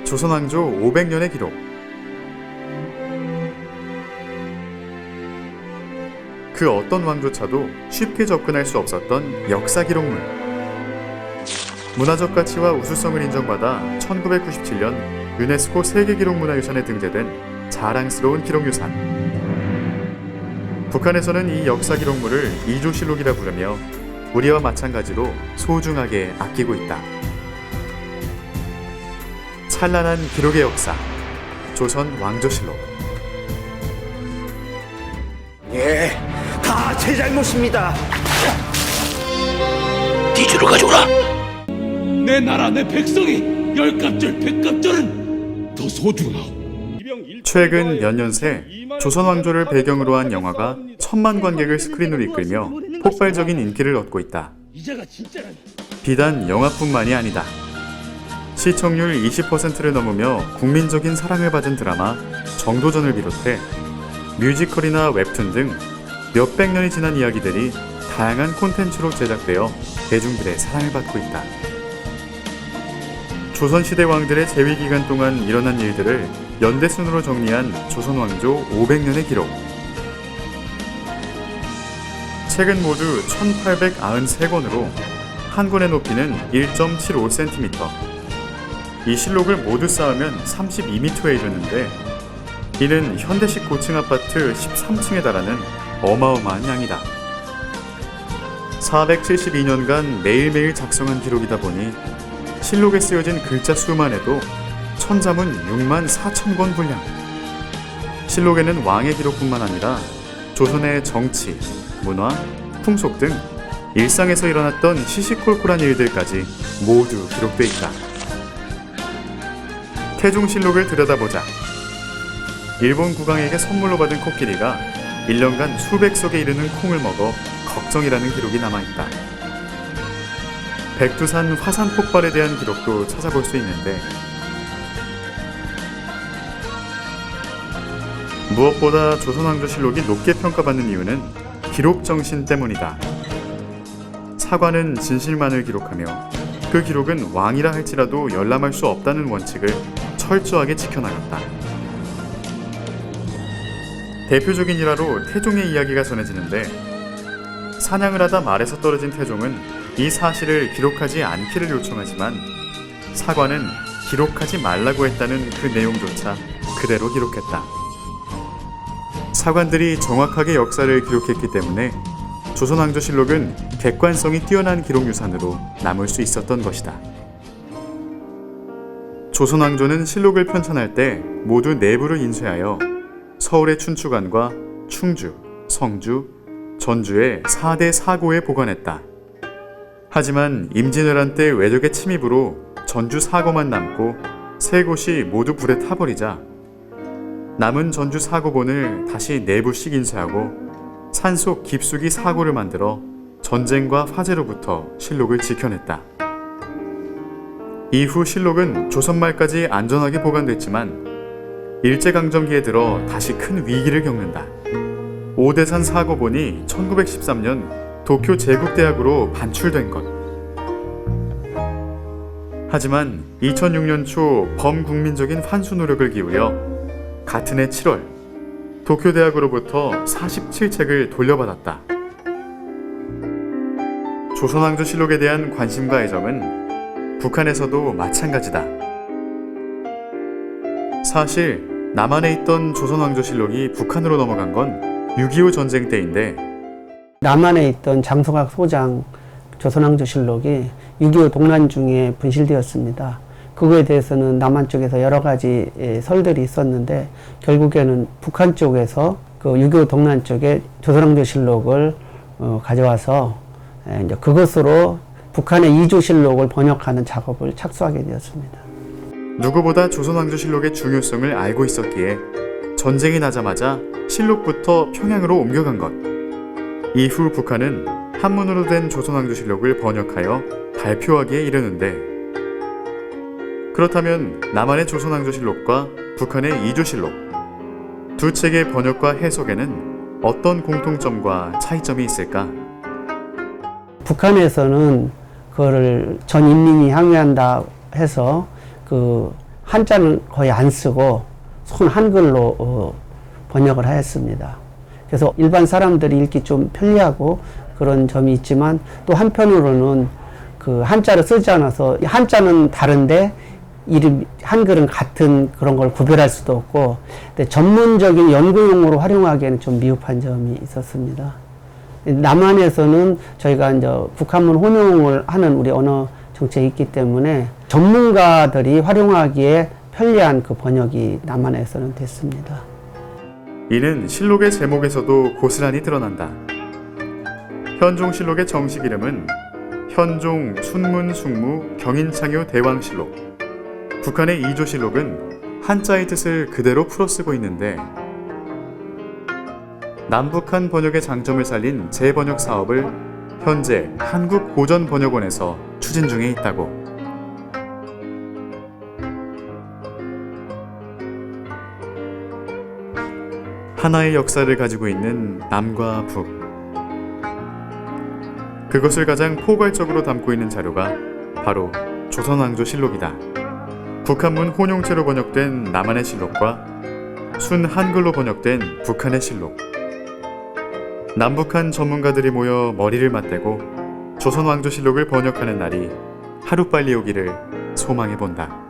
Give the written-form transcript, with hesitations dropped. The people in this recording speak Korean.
조선왕조 500년의 기록. 그 어떤 왕조차도 쉽게 접근할 수 없었던 역사 기록물. 문화적 가치와 우수성을 인정받아 1997년 유네스코 세계기록문화유산에 등재된 자랑스러운 기록유산. 북한에서는 이 역사 기록물을 이조실록이라 부르며 우리와 마찬가지로 소중하게 아끼고 있다. 찬란한 기록의 역사, 조선 왕조실록. 예, 다 제 잘못입니다. 뒤주로 가져오라. 내 나라 내 백성이 열갑절 백갑절은 더 소중하오. 최근 몇 년 새 조선 왕조를 배경으로 한 영화가 1000만 관객을 스크린으로 이끌며 폭발적인 인기를 얻고 있다. 비단 영화뿐만이 아니다. 시청률 20%를 넘으며 국민적인 사랑을 받은 드라마 정도전을 비롯해 뮤지컬이나 웹툰 등 몇백 년이 지난 이야기들이 다양한 콘텐츠로 제작되어 대중들의 사랑을 받고 있다. 조선시대 왕들의 재위 기간 동안 일어난 일들을 연대순으로 정리한 조선왕조 500년의 기록. 책은 모두 1893권으로 한 권의 높이는 1.75cm. 이 실록을 모두 쌓으면 32m에 이르는데 이는 현대식 고층 아파트 13층에 달하는 어마어마한 양이다. 472년간 매일매일 작성한 기록이다 보니 실록에 쓰여진 글자 수만 해도 천자문 64,000권 분량. 실록에는 왕의 기록뿐만 아니라 조선의 정치, 문화, 풍속 등 일상에서 일어났던 시시콜콜한 일들까지 모두 기록돼 있다. 태종실록을 들여다보자. 일본 국왕에게 선물로 받은 코끼리가 1년간 수백 석에 이르는 콩을 먹어 걱정이라는 기록이 남아있다. 백두산 화산 폭발에 대한 기록도 찾아볼 수 있는데 무엇보다 조선왕조실록이 높게 평가받는 이유는 기록 정신 때문이다. 사관은 진실만을 기록하며 그 기록은 왕이라 할지라도 열람할 수 없다는 원칙을 철저하게 지켜나갔다. 대표적인 일화로 태종의 이야기가 전해지는데 사냥을 하다 말에서 떨어진 태종은 이 사실을 기록하지 않기를 요청하지만 사관은 기록하지 말라고 했다는 그 내용조차 그대로 기록했다. 사관들이 정확하게 역사를 기록했기 때문에 조선왕조실록은 객관성이 뛰어난 기록유산으로 남을 수 있었던 것이다. 조선왕조는 실록을 편찬할 때 모두 내부를 인쇄하여 서울의 춘추관과 충주, 성주, 전주의 4대 사고에 보관했다. 하지만 임진왜란 때 외적의 침입으로 전주 사고만 남고 세 곳이 모두 불에 타버리자 남은 전주 사고본을 다시 내부식 인쇄하고 산속 깊숙이 사고를 만들어 전쟁과 화재로부터 실록을 지켜냈다. 이후 실록은 조선말까지 안전하게 보관됐지만 일제강점기에 들어 다시 큰 위기를 겪는다. 오대산 사고본이 1913년 도쿄 제국대학으로 반출된 것. 하지만 2006년 초 범국민적인 환수 노력을 기울여 같은 해 7월 도쿄대학으로부터 47책을 돌려받았다. 조선왕조실록에 대한 관심과 애정은 북한에서도 마찬가지다. 사실 남한에 있던 조선왕조실록이 북한으로 넘어간 건 6.25 전쟁 때인데 남한에 있던 장성학 소장 조선왕조실록이 6.25 동란 중에 분실되었습니다. 그거에 대해서는 남한 쪽에서 여러 가지 설들이 있었는데 결국에는 북한 쪽에서 그 6.25 동란 쪽에 조선왕조실록을 가져와서 이제 그것으로 북한의 이조실록을 번역하는 작업을 착수하게 되었습니다. 누구보다 조선왕조실록의 중요성을 알고 있었기에 전쟁이 나자마자 실록부터 평양으로 옮겨간 것. 이후 북한은 한문으로 된 조선왕조실록을 번역하여 발표하기에 이르는데 그렇다면 남한의 조선왕조실록과 북한의 이조실록 두 책의 번역과 해석에는 어떤 공통점과 차이점이 있을까? 북한에서는 그거를 전 인민이 항의한다 해서 그 한자는 거의 안 쓰고 손 한글로 번역을 하였습니다. 그래서 일반 사람들이 읽기 좀 편리하고 그런 점이 있지만 또 한편으로는 그 한자를 쓰지 않아서 한자는 다른데 이름 한글은 같은 그런 걸 구별할 수도 없고 근데 전문적인 연구용으로 활용하기에는 좀 미흡한 점이 있었습니다. 남한에서는 저희가 이제 북한문 혼용을 하는 우리 언어 정책이 있기 때문에 전문가들이 활용하기에 편리한 그 번역이 남한에서는 됐습니다. 이는 실록의 제목에서도 고스란히 드러난다. 현종실록의 정식 이름은 현종 순문숙무 경인창요 대왕실록. 북한의 이조실록은 한자의 뜻을 그대로 풀어쓰고 있는데 남북한 번역의 장점을 살린 재번역 사업을 현재 한국고전번역원에서 추진 중에 있다고. 하나의 역사를 가지고 있는 남과 북. 그것을 가장 포괄적으로 담고 있는 자료가 바로 조선왕조실록이다. 북한문 혼용체로 번역된 남한의 실록과 순 한글로 번역된 북한의 실록. 남북한 전문가들이 모여 머리를 맞대고 조선왕조실록을 번역하는 날이 하루빨리 오기를 소망해본다.